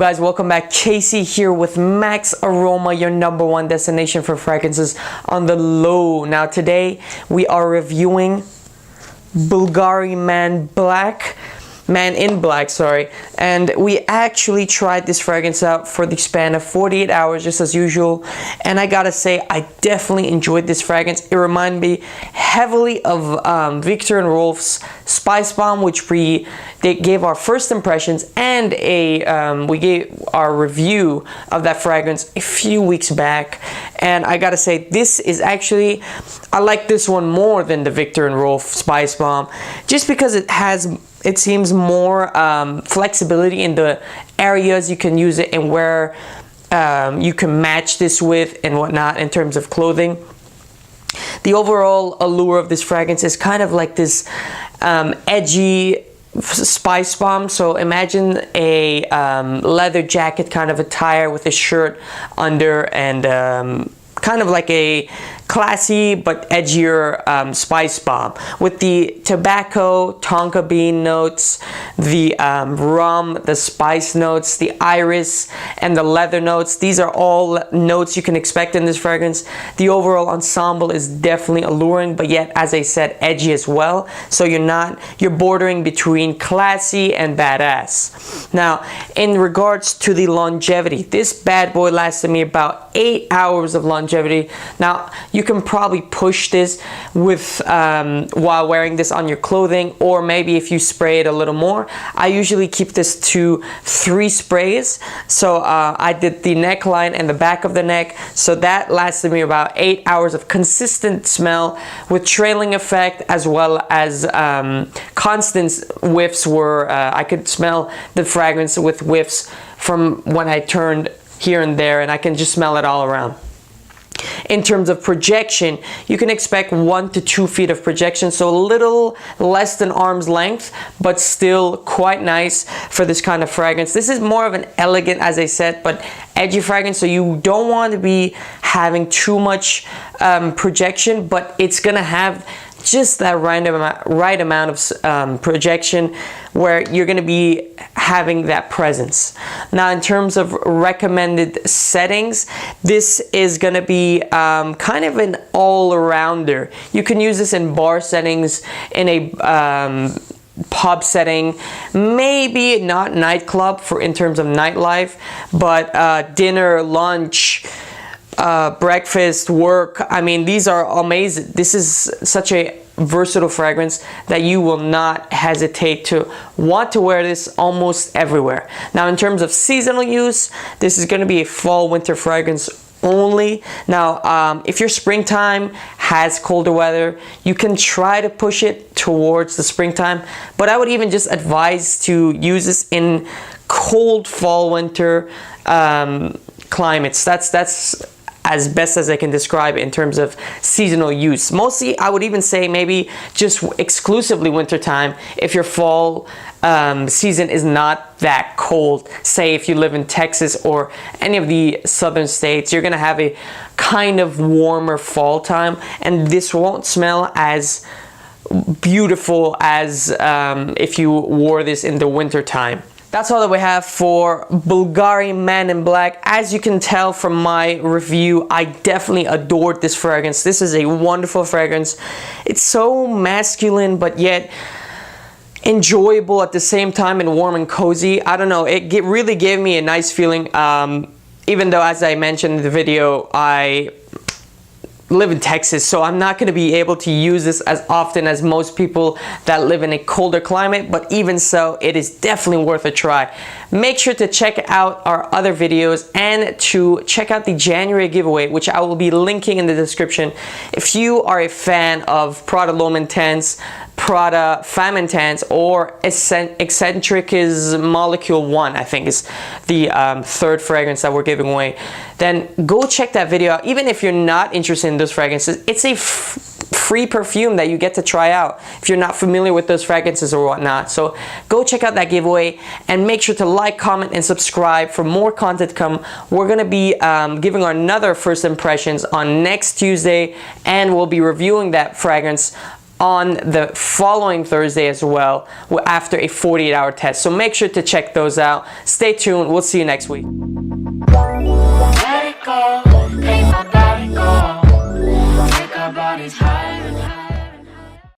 guys? Welcome back. Casey here with MaxAroma, your #1 destination for fragrances on the low. Now today we are reviewing Bvlgari Man in Black, and we actually tried this fragrance out for the span of 48 hours just as usual, and I gotta say I definitely enjoyed this fragrance. It reminded me heavily of Viktor & Rolf's Spice Bomb, which they gave our first impressions, and we gave our review of that fragrance a few weeks back, and I gotta say this is actually, I like this one more than the Viktor & Rolf Spice Bomb, just because it seems more flexibility in the areas you can use it and where you can match this with and whatnot in terms of clothing. The overall allure of this fragrance is kind of like this edgy spice bomb. So imagine a leather jacket kind of attire with a shirt under, and kind of like a classy but edgier spice bomb with the tobacco, tonka bean notes, the rum, the spice notes, the iris, and the leather notes. These are all notes you can expect in this fragrance. The overall ensemble is definitely alluring, but yet, as I said, edgy as well. So you're bordering between classy and badass. Now, in regards to the longevity, this bad boy lasted me about 8 hours of longevity. Now, you can probably push this with while wearing this on your clothing, or maybe if you spray it a little more. I usually keep this to 3 sprays. So I did the neckline and the back of the neck, so that lasted me about 8 hours of consistent smell with trailing effect, as well as constant whiffs where I could smell the fragrance with whiffs from when I turned here and there, and I can just smell it all around. In terms of projection, you can expect 1 to 2 feet of projection, so a little less than arm's length, but still quite nice for this kind of fragrance. This is more of an elegant, as I said, but edgy fragrance, so you don't want to be having too much projection, but it's gonna have just that right amount of projection where you're going to be having that presence. Now, in terms of recommended settings, this is going to be kind of an all-arounder. You can use this in bar settings, in a pub setting, maybe not nightclub in terms of nightlife, but dinner, lunch, breakfast, work. I mean, these are amazing. This is such a versatile fragrance that you will not hesitate to want to wear this almost everywhere. Now, in terms of seasonal use, this is going to be a fall winter fragrance only. Now, if your springtime has colder weather, you can try to push it towards the springtime, but I would even just advise to use this in cold fall winter climates. That's as best as I can describe in terms of seasonal use. Mostly, I would even say maybe just exclusively wintertime if your fall season is not that cold. Say if you live in Texas or any of the southern states, you're gonna have a kind of warmer fall time, and this won't smell as beautiful as if you wore this in the winter time. That's all that we have for Bvlgari Man in Black. As you can tell from my review, I definitely adored this fragrance. This is a wonderful fragrance. It's so masculine, but yet enjoyable at the same time, and warm and cozy. I don't know, it really gave me a nice feeling, even though, as I mentioned in the video, I live in Texas, so I'm not going to be able to use this as often as most people that live in a colder climate, but even so, it is definitely worth a try. Make sure to check out our other videos and to check out the January giveaway, which I will be linking in the description. If you are a fan of Prada L'Homme Intense, Prada Femme Intense, or Eccentric Molecule 1, I think is the 3rd fragrance that we're giving away, then go check that video out. Even if you're not interested in those fragrances, it's a free perfume that you get to try out if you're not familiar with those fragrances or whatnot. So go check out that giveaway, and make sure to like, comment, and subscribe for more content to come. We're going to be giving another first impressions on next Tuesday, and we'll be reviewing that fragrance on the following Thursday as well after a 48-hour test. So make sure to check those out. Stay tuned. We'll see you next week. Let it go.